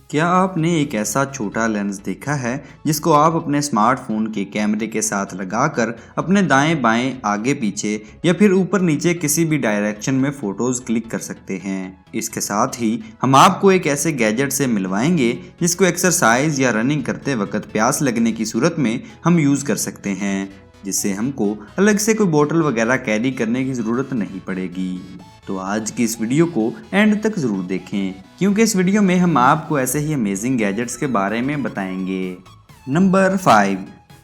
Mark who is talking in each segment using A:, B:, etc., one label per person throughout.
A: क्या आपने एक ऐसा छोटा लेंस देखा है जिसको आप अपने स्मार्टफोन के कैमरे के साथ लगाकर अपने दाएं बाएं आगे पीछे या फिर ऊपर नीचे किसी भी डायरेक्शन में फोटोज क्लिक कर सकते हैं। इसके साथ ही हम आपको एक ऐसे गैजेट से मिलवाएंगे जिसको एक्सरसाइज या रनिंग करते वक्त प्यास लगने की सूरत में हम यूज़ कर सकते हैं, जिससे हमको अलग से कोई बोतल वगैरह कैरी करने की ज़रूरत नहीं पड़ेगी। तो आज की इस वीडियो को एंड तक ज़रूर देखें, क्योंकि इस वीडियो में हम आपको ऐसे ही अमेजिंग गैजेट्स के बारे में बताएंगे। Number 5,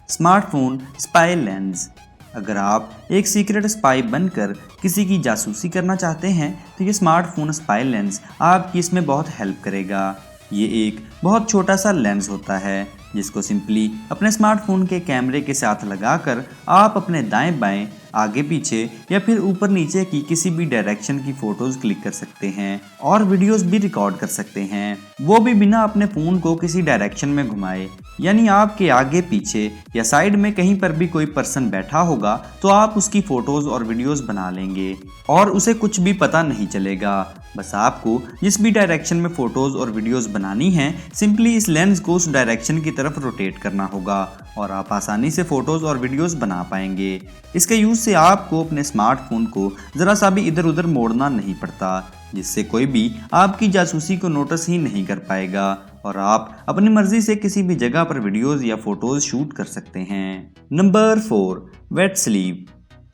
A: smartphone spy lens. अगर आप एक सीक्रेट स्पाई बनकर किसी की जासूसी करना चाहते हैं तो ये स्मार्टफोन स्पाई लेंस आपकी इसमें बहुत हेल्प करेगा। ये एक बहुत छोटा सा लेंस होता है जिसको सिंपली अपने स्मार्टफोन के कैमरे के साथ लगाकर आप अपने दाएं बाएं आगे पीछे या फिर ऊपर नीचे की किसी भी डायरेक्शन की फोटोज क्लिक कर सकते हैं और वीडियोस भी रिकॉर्ड कर सकते हैं, वो भी बिना अपने फ़ोन को किसी डायरेक्शन में घुमाए। यानी आपके आगे पीछे या साइड में कहीं पर भी कोई पर्सन बैठा होगा तो आप उसकी फ़ोटोज़ और वीडियोस बना लेंगे और उसे कुछ भी पता नहीं चलेगा। बस आपको जिस भी डायरेक्शन में फ़ोटोज़ और वीडियोस बनानी हैं, सिंपली इस लेंस को उस डायरेक्शन की तरफ रोटेट करना होगा और आप आसानी से फ़ोटोज़ और वीडियोस बना पाएंगे। इसके यूज़ से आपको अपने स्मार्टफोन को ज़रा सा भी इधर उधर मोड़ना नहीं पड़ता, जिससे कोई भी आपकी जासूसी को नोटिस ही नहीं कर पाएगा और आप अपनी मर्जी से किसी भी जगह पर वीडियोस या फोटोज शूट कर सकते हैं। Number 4, wet sleep.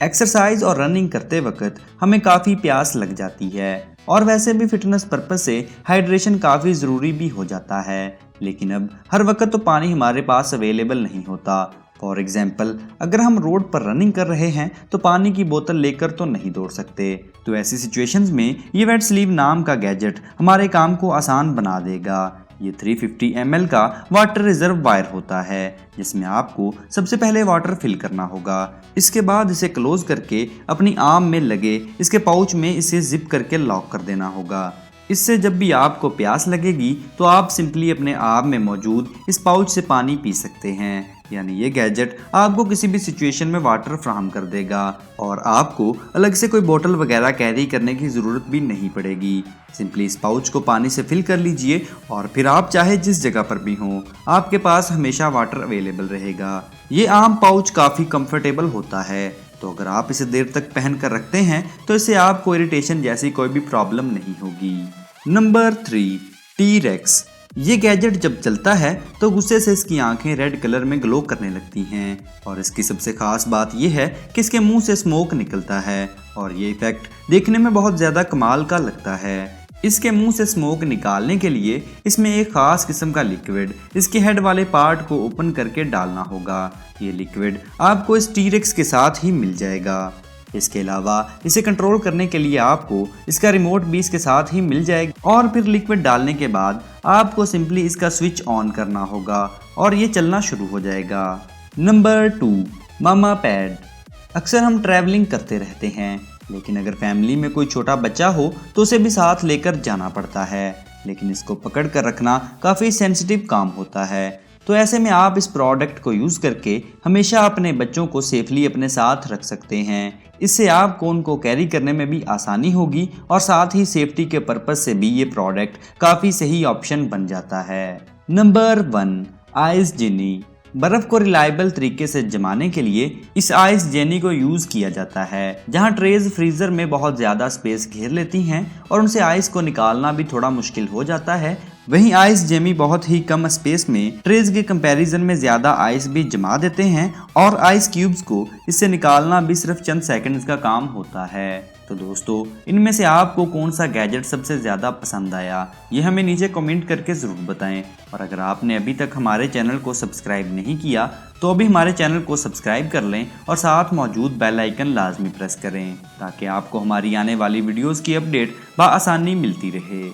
A: एक्सरसाइज और रनिंग करते वक्त हमें काफ़ी प्यास लग जाती है और वैसे भी फिटनेस पर्पस से हाइड्रेशन काफ़ी ज़रूरी भी हो जाता है, लेकिन अब हर वक्त तो पानी हमारे पास अवेलेबल नहीं होता। फॉर एग्जाम्पल, अगर हम रोड पर रनिंग कर रहे हैं तो पानी की बोतल लेकर तो नहीं दौड़ सकते, तो ऐसी सिचुएशंस में ये वेट स्लीव नाम का गैजेट हमारे काम को आसान बना देगा। ये 350 ml का वाटर रिजर्व वायर होता है जिसमें आपको सबसे पहले वाटर फिल करना होगा। इसके बाद इसे क्लोज करके अपनी आर्म में लगे इसके पाउच में इसे जिप करके लॉक कर देना होगा। इससे जब भी आपको प्यास लगेगी तो आप सिंपली अपने आर्म में मौजूद इस पाउच से पानी पी सकते हैं। यानी ये गैजेट आपको किसी भी सिचुएशन में वाटर फ्राहम कर देगा और आपको अलग से कोई बोतल वगैरह कैरी करने की ज़रूरत भी नहीं पड़ेगी। सिंपली इस पाउच को पानी से फिल कर लीजिए और फिर आप चाहे जिस जगह पर भी हों, आपके पास हमेशा वाटर अवेलेबल रहेगा। ये आम पाउच काफ़ी कंफर्टेबल होता है, तो अगर आप इसे देर तक पहन कर रखते हैं तो इससे आपको इरिटेशन जैसी कोई भी प्रॉब्लम नहीं होगी। Number 3, T-rex. ये गैजेट जब चलता है तो गुस्से से इसकी आंखें रेड कलर में ग्लो करने लगती हैं और इसकी सबसे खास बात यह है कि इसके मुंह से स्मोक निकलता है और ये इफेक्ट देखने में बहुत ज़्यादा कमाल का लगता है। इसके मुंह से स्मोक निकालने के लिए इसमें एक खास किस्म का लिक्विड इसके हेड वाले पार्ट को ओपन करके डालना होगा। ये लिक्विड आपको इस टी-रेक्स के साथ ही मिल जाएगा। इसके अलावा इसे कंट्रोल करने के लिए आपको इसका रिमोट भी इसके साथ ही मिल जाएगा और फिर लिक्विड डालने के बाद आपको सिंपली इसका स्विच ऑन करना होगा और ये चलना शुरू हो जाएगा। नंबर 2, मामा पैड। अक्सर हम ट्रैवलिंग करते रहते हैं, लेकिन अगर फैमिली में कोई छोटा बच्चा हो तो उसे भी साथ लेकर जाना पड़ता है, लेकिन इसको पकड़ कर रखना काफ़ी सेंसिटिव काम होता है। तो ऐसे में आप इस प्रोडक्ट को यूज़ करके हमेशा अपने बच्चों को सेफली अपने साथ रख सकते हैं। इससे आपको उनको कैरी करने में भी आसानी होगी और साथ ही सेफ्टी के पर्पज़ से भी ये प्रोडक्ट काफ़ी सही ऑप्शन बन जाता है। Number 1, ice jenny. बर्फ़ को रिलायबल तरीके से जमाने के लिए इस आइस जेनी को यूज़ किया जाता है, जहां ट्रेज फ्रीज़र में बहुत ज़्यादा स्पेस घेर लेती हैं और उनसे आइस को निकालना भी थोड़ा मुश्किल हो जाता है। वहीं आइस जेमी बहुत ही कम स्पेस में ट्रेज के कंपैरिजन में ज़्यादा आइस भी जमा देते हैं और आइस क्यूब्स को इससे निकालना भी सिर्फ चंद सेकंड्स का काम होता है। तो दोस्तों, इनमें से आपको कौन सा गैजेट सबसे ज़्यादा पसंद आया, ये हमें नीचे कमेंट करके ज़रूर बताएं। और अगर आपने अभी तक हमारे चैनल को सब्सक्राइब नहीं किया तो अभी हमारे चैनल को सब्सक्राइब कर लें और साथ मौजूद बेल आइकन लाजमी प्रेस करें ताकि आपको हमारी आने वाली वीडियोज़ की अपडेट बआसानी मिलती रहे।